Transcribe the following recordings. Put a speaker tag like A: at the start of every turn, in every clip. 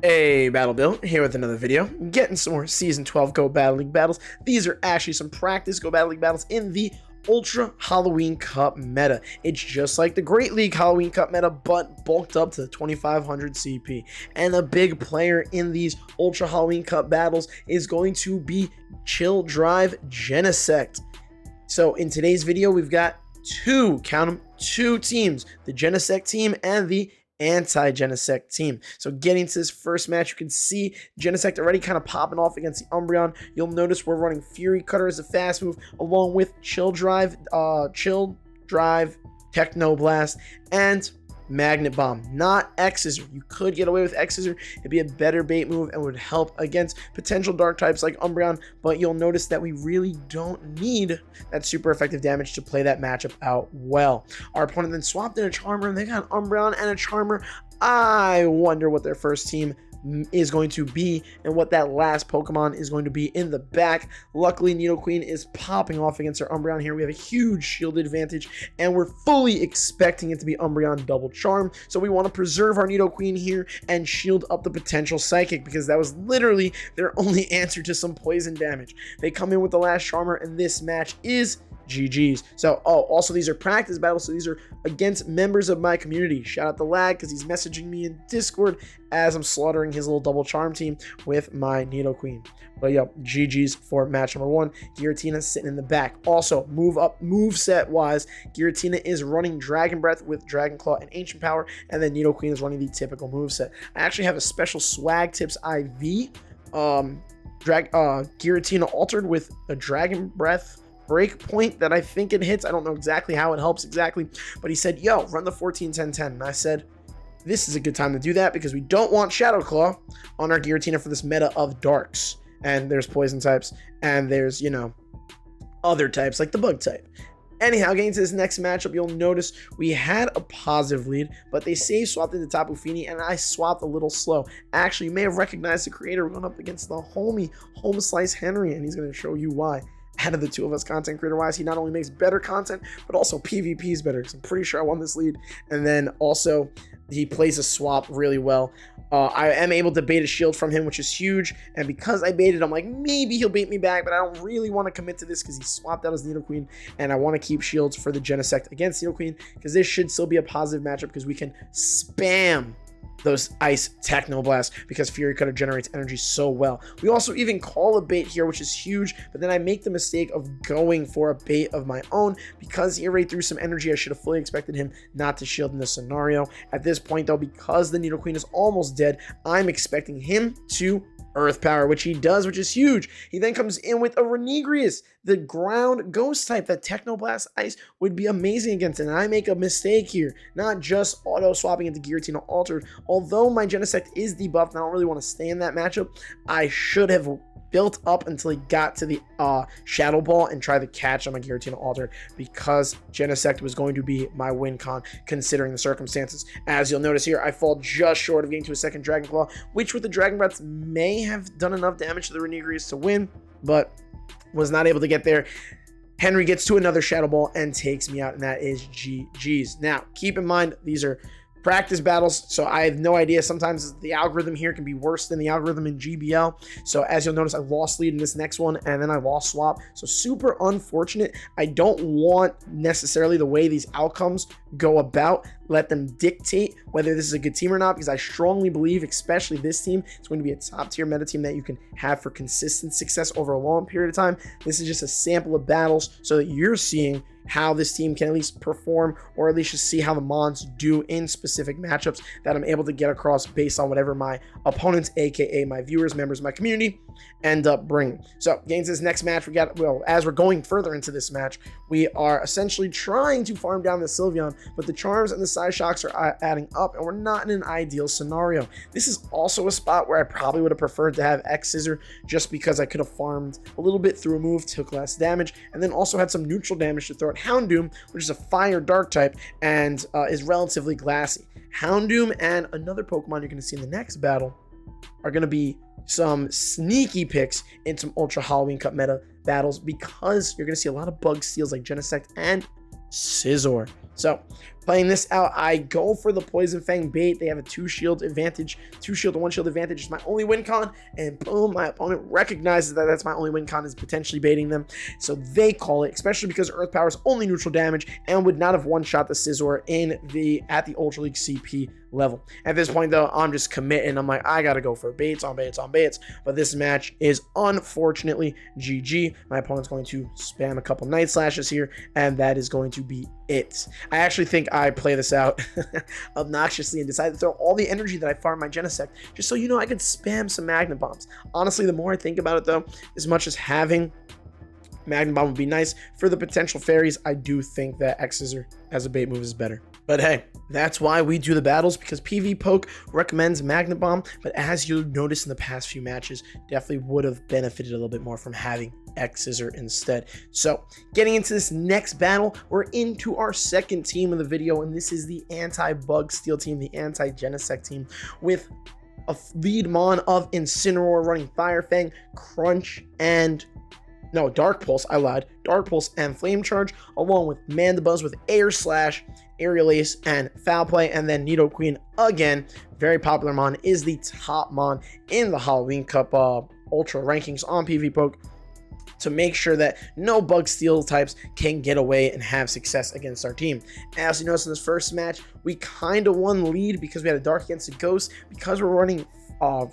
A: Hey, Battle Bill, here with another video, getting some more Season 12 Go Battle League battles. These are actually some practice Go Battle League battles in the Ultra Halloween Cup meta. It's just like the Great League Halloween Cup meta, but bulked up to the 2500 CP. And a big player in these Ultra Halloween Cup battles is going to be Chill Drive Genesect. So in today's video, we've got two teams, the Genesect team and the anti-Genesect team. So getting to this first match, you can see Genesect already kind of popping off against the Umbreon. You'll notice we're running Fury Cutter as a fast move, along with Chill Drive, Technoblast, and Magnet Bomb, not X-Scissor. You could get away with X-Scissor. It'd be a better bait move and would help against potential dark types like Umbreon, but you'll notice that we really don't need that super effective damage to play that matchup out well. Our opponent then swapped in a Charmer, and they got an Umbreon and a Charmer. I wonder what their first team is going to be and what that last Pokemon is going to be in the back. Luckily, Nidoqueen is popping off against our Umbreon here. We have a huge shield advantage, and we're fully expecting it to be Umbreon double charm. So we want to preserve our Nidoqueen here and shield up the potential Psychic, because that was literally their only answer to some poison damage. They come in with the last Charmer, and this match is GG's. So, also these are practice battles, so these are against members of my community. Shout out to Lag, because he's messaging me in Discord as I'm slaughtering his little double charm team with my Nidoqueen. But yo, GG's for match number one. Giratina sitting in the back. Also, move set wise, Giratina is running Dragon Breath with Dragon Claw and Ancient Power, and then Nidoqueen is running the typical move set. I actually have a special Swag Tips IV Giratina altered with a Dragon Breath breakpoint that I think it hits. I don't know exactly how it helps exactly, but he said, yo, run the 14-10-10. And I said, this is a good time to do that, because we don't want Shadow Claw on our Giratina for this meta of darks. And there's poison types, and there's, other types like the bug type. Anyhow, getting to this next matchup, you'll notice we had a positive lead, but they save swapped into Tapu Fini, and I swapped a little slow. Actually, you may have recognized the creator going up against the homie, Home Slice Henry, and he's going to show you why. Out of the two of us, content creator wise, he not only makes better content, but also PvP is better, because I'm pretty sure I won this lead. And then also he plays a swap really well. I am able to bait a shield from him, which is huge, and because I baited, I'm like, maybe he'll bait me back, but I don't really want to commit to this because he swapped out his Nidoqueen, and I want to keep shields for the Genesect against Nidoqueen, because this should still be a positive matchup, because we can spam those Ice Technoblast, because Fury Cutter generates energy so well. We also even call a bait here, which is huge, but then I make the mistake of going for a bait of my own, because he already threw some energy. I should have fully expected him not to shield in this scenario. At this point though, because the Nidoqueen is almost dead, I'm expecting him to Earth Power, which he does, which is huge. He then comes in with a Renegrius, the ground ghost type that Technoblast Ice would be amazing against, and I make a mistake here, not just auto swapping into Giratina Altered. Although my Genesect is debuffed and I don't really want to stay in that matchup, I should have built up until he got to the Shadow Ball and try the catch on my Giratina Altered, because Genesect was going to be my win con considering the circumstances. As you'll notice here, I fall just short of getting to a second Dragon Claw, which with the Dragon Breath may have done enough damage to the Renegrius to win, but was not able to get there. Henry gets to another Shadow Ball and takes me out, and that is GG's. Now, keep in mind, these are practice battles, so I have no idea. Sometimes the algorithm here can be worse than the algorithm in GBL. So as you'll notice, I lost lead in this next one, and then I lost swap. So super unfortunate. I don't want necessarily the way these outcomes go about, let them dictate whether this is a good team or not, because I strongly believe, especially this team, it's going to be a top tier meta team that you can have for consistent success over a long period of time. This is just a sample of battles so that you're seeing how this team can at least perform, or at least just see how the Mons do in specific matchups that I'm able to get across based on whatever my opponents, aka my viewers, members of my community, end up bringing. So getting to this next match, we got, well, as we're going further into this match, we are essentially trying to farm down the Sylveon, but the charms and the side shocks are adding up, and we're not in an ideal scenario. This is also a spot where I probably would have preferred to have X-Scissor, just because I could have farmed a little bit through a move, took less damage, and then also had some neutral damage to throw at Houndoom, which is a fire dark type and is relatively glassy. Houndoom and another Pokemon you're going to see in the next battle are going to be some sneaky picks in some Ultra Halloween Cup meta battles, because you're going to see a lot of bug steals like Genesect and Scizor. So Playing this out, I go for the Poison Fang bait. They have a 2 shield advantage, 2 shield to 1 shield advantage is my only win con, and boom, my opponent recognizes that that's my only win con, is potentially baiting them. So they call it, especially because Earth Power is only neutral damage and would not have one-shot the Scizor at the Ultra League CP level. At this point though, I'm just committing. I'm like, I gotta go for baits on baits on baits, but this match is unfortunately GG. My opponent's going to spam a couple Night Slashes here, and that is going to be it. I actually think I play this out obnoxiously and decide to throw all the energy that I farm my Genesect, just so you know I could spam some Magnet Bombs. Honestly, the more I think about it though, as much as having Magnet Bomb would be nice for the potential fairies, I do think that X-Scissor as a bait move is better. But hey, that's why we do the battles, because PV Poke recommends Magnet Bomb, but as you noticed in the past few matches, definitely would have benefited a little bit more from having X-Scissor instead. So getting into this next battle, we're into our second team of the video, and this is the anti-Bug Steel team, the anti-Genesect team, with a lead mon of Incineroar running Fire Fang, Crunch, and Dark Pulse, I lied. Dark Pulse and Flame Charge, along with Mandibuzz with Air Slash, Aerial Ace, and Foul Play, and then Nidoqueen again. Very popular mon, is the top mon in the Halloween Cup Ultra rankings on PV Poke, to make sure that no Bug Steel types can get away and have success against our team. As you notice in this first match, we kind of won the lead because we had a Dark against a Ghost. Because we're running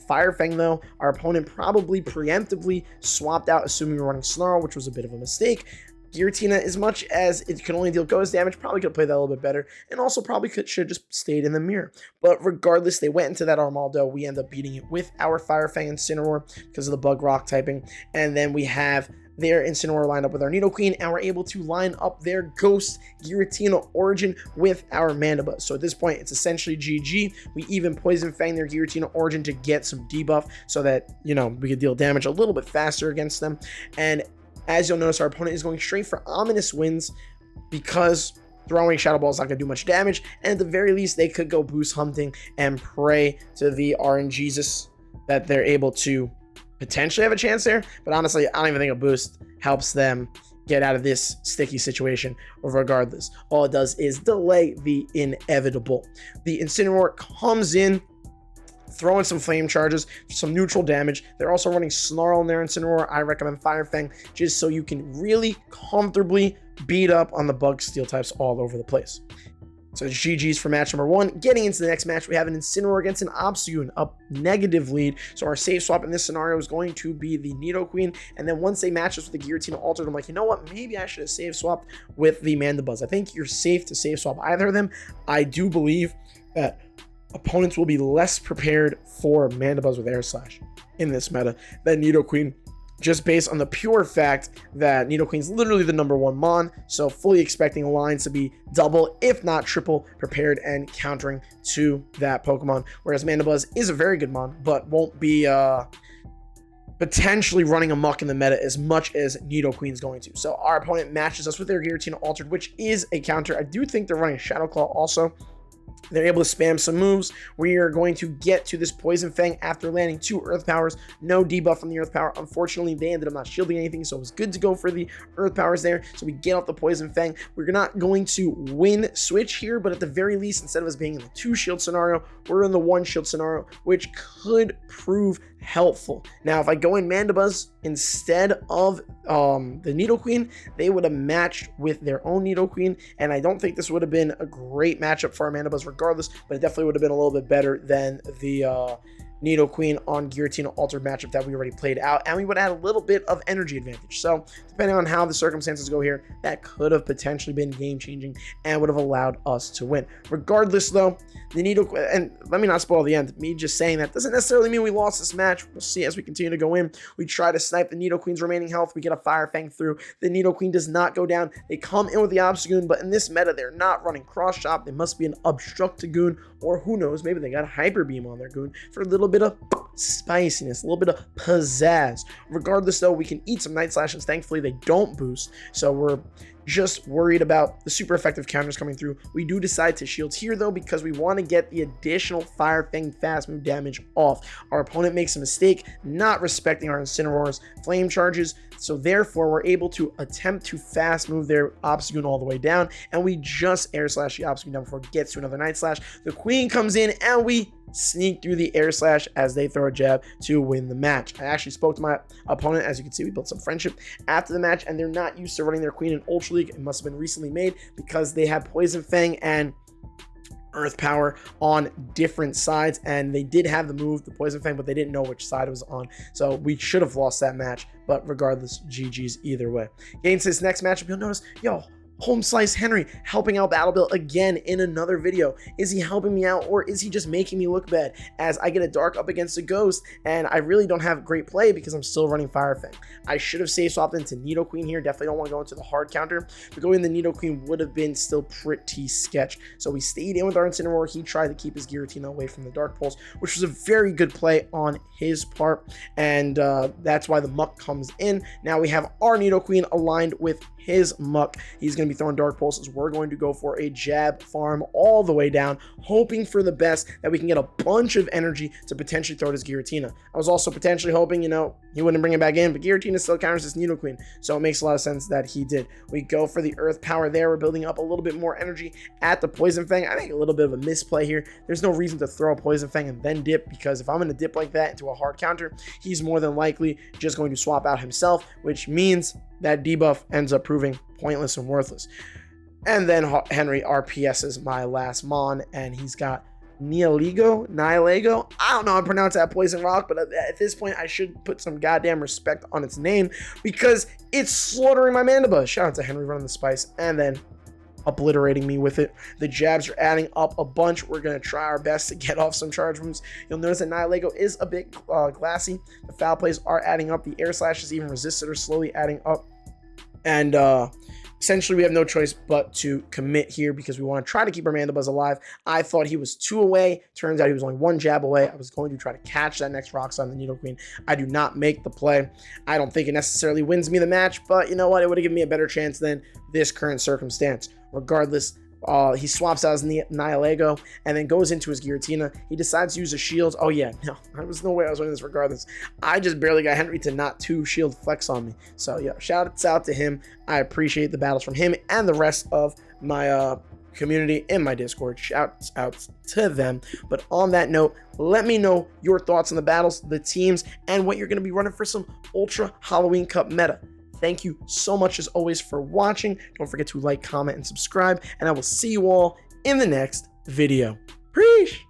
A: Fire Fang though, our opponent probably preemptively swapped out, assuming we're running Snarl, which was a bit of a mistake. Giratina, as much as it can only deal Ghost damage, probably could have played that a little bit better, and also probably should have just stayed in the mirror. But regardless, they went into that Armaldo. We end up beating it with our Fire Fang Incineroar because of the Bug Rock typing, and then we have their Incineroar lined up with our Nidoqueen, and we're able to line up their Ghost Giratina Origin with our Mandibuzz. So at this point, it's essentially GG. We even Poison Fang their Giratina Origin to get some debuff so that, we could deal damage a little bit faster against them. And as you'll notice, our opponent is going straight for Ominous Winds because throwing Shadow Ball is not going to do much damage, and at the very least, they could go Boost Hunting and pray to the RNGesus that they're able to potentially have a chance there. But honestly, I don't even think a boost helps them get out of this sticky situation. Regardless, all it does is delay the inevitable. The Incineroar comes in, throwing some flame charges, some neutral damage. They're also running Snarl in their Incineroar. I recommend Fire Fang just so you can really comfortably beat up on the Bug Steel types all over the place. So it's GG's for match number 1. Getting into the next match, we have an Incineroar against an Obstagoon, a negative lead. So our safe swap in this scenario is going to be the Nidoqueen. And then once they match us with the Giratina Altered, I'm like, you know what? Maybe I should have safe swapped with the Mandibuzz. I think you're safe to safe swap either of them. I do believe that opponents will be less prepared for Mandibuzz with Air Slash in this meta than Nidoqueen, just based on the pure fact that Nidoqueen's literally the #1 mon, so fully expecting lines to be double, if not triple, prepared and countering to that Pokemon, whereas Mandibuzz is a very good mon, but won't be potentially running amok in the meta as much as Nidoqueen's going to. So our opponent matches us with their Giratina Altered, which is a counter. I do think they're running Shadow Claw also. They're able to spam some moves. We are going to get to this Poison Fang after landing 2 Earth Powers. No debuff from the Earth Power. Unfortunately, they ended up not shielding anything, so it was good to go for the Earth Powers there. So we get off the Poison Fang. We're not going to win switch here, but at the very least, instead of us being in the 2 shield scenario, we're in the 1 shield scenario, which could prove helpful. Now, if I go in Mandibuzz instead of the Nidoqueen, they would have matched with their own Nidoqueen, and I don't think this would have been a great matchup for our Mandibuzz regardless, but it definitely would have been a little bit better than the Nidoqueen on Giratina Altered matchup that we already played out, and we would add a little bit of energy advantage. So depending on how the circumstances go here, that could have potentially been game-changing and would have allowed us to win. Regardless though, the Nidoqueen, and let me not spoil the end, me just saying that doesn't necessarily mean we lost this match. We'll see as we continue to go in. We try to snipe the Nidoqueen's remaining health. We get a Fire Fang through. The Nidoqueen does not go down. They come in with the Obstagoon, but in this meta, they're not running Cross Chop. They must be an Obstructagoon, or who knows, maybe they got a Hyper Beam on their Goon for a little bit of spiciness, a little bit of pizzazz. Regardless, though, we can eat some Night Slashes. Thankfully, they don't boost, so we're just worried about the super effective counters coming through. We do decide to shield here, though, because we want to get the additional Fire Fang fast move damage off. Our opponent makes a mistake not respecting our Incineroar's flame charges, so therefore we're able to attempt to fast move their Obstagoon all the way down, and we just air slash the Obstagoon down before it gets to another Night Slash. The Queen comes in, and we sneak through the air slash as they throw a jab to win the match. I actually spoke to my opponent. As you can see, we built some friendship after the match, and they're not used to running their Queen in Ultra League. It must have been recently made because they have Poison Fang and Earth Power on different sides, and they did have the move, the Poison Fang, but they didn't know which side it was on, so we should have lost that match. But regardless, GG's either way. Getting into this next matchup, you'll notice, Home Slice Henry helping out Battle Bill again in another video. Is he helping me out, or is he just making me look bad as I get a Dark up against a Ghost, and I really don't have great play because I'm still running Fire Fang. I should have safe swapped into Nidoqueen here. Definitely don't want to go into the hard counter, but going the Nidoqueen would have been still pretty sketch. So we stayed in with our Incineroar. He tried to keep his Giratina away from the Dark Pulse, which was a very good play on his part, and that's why the Muck comes in. Now we have our Nidoqueen aligned with his Muck. He's going to be throwing Dark Pulses. We're going to go for a jab farm all the way down, hoping for the best, that we can get a bunch of energy to potentially throw his Giratina. I was also potentially hoping, he wouldn't bring it back in, but Giratina still counters this Nidoqueen, so it makes a lot of sense that he did. We go for the Earth Power there. We're building up a little bit more energy at the Poison Fang. I think a little bit of a misplay here. There's no reason to throw a Poison Fang and then dip, because if I'm going to dip like that into a hard counter, he's more than likely just going to swap out himself, which means that debuff ends up proving pointless and worthless. And then Henry RPS's my last Mon, and he's got Nihilego. I don't know how to pronounce that Poison Rock, but at this point, I should put some goddamn respect on its name because it's slaughtering my Mandiba. Shout out to Henry running the spice, and then obliterating me with it. The jabs are adding up a bunch. We're going to try our best to get off some charge moves. You'll notice that Nihilego is a bit glassy. The foul plays are adding up. The air slashes, even resisted, are slowly adding up. And essentially, we have no choice but to commit here because we want to try to keep our Mandibuzz alive. I thought he was 2 away. Turns out he was only 1 jab away. I was going to try to catch that next Rock Slide on the Nidoqueen. I do not make the play. I don't think it necessarily wins me the match, but you know what? It would have given me a better chance than this current circumstance. Regardless, he swaps out his Nihilego and then goes into his Giratina. He decides to use a shield. Oh yeah, no, there was no way I was winning this regardless. I just barely got Henry to not 2 shield flex on me. So yeah, shout out to him. I appreciate the battles from him and the rest of my community in my Discord. Shouts out to them. But on that note, let me know your thoughts on the battles, the teams, and what you're going to be running for some Ultra Halloween Cup meta. Thank you so much as always for watching. Don't forget to like, comment, and subscribe, and I will see you all in the next video. Preach!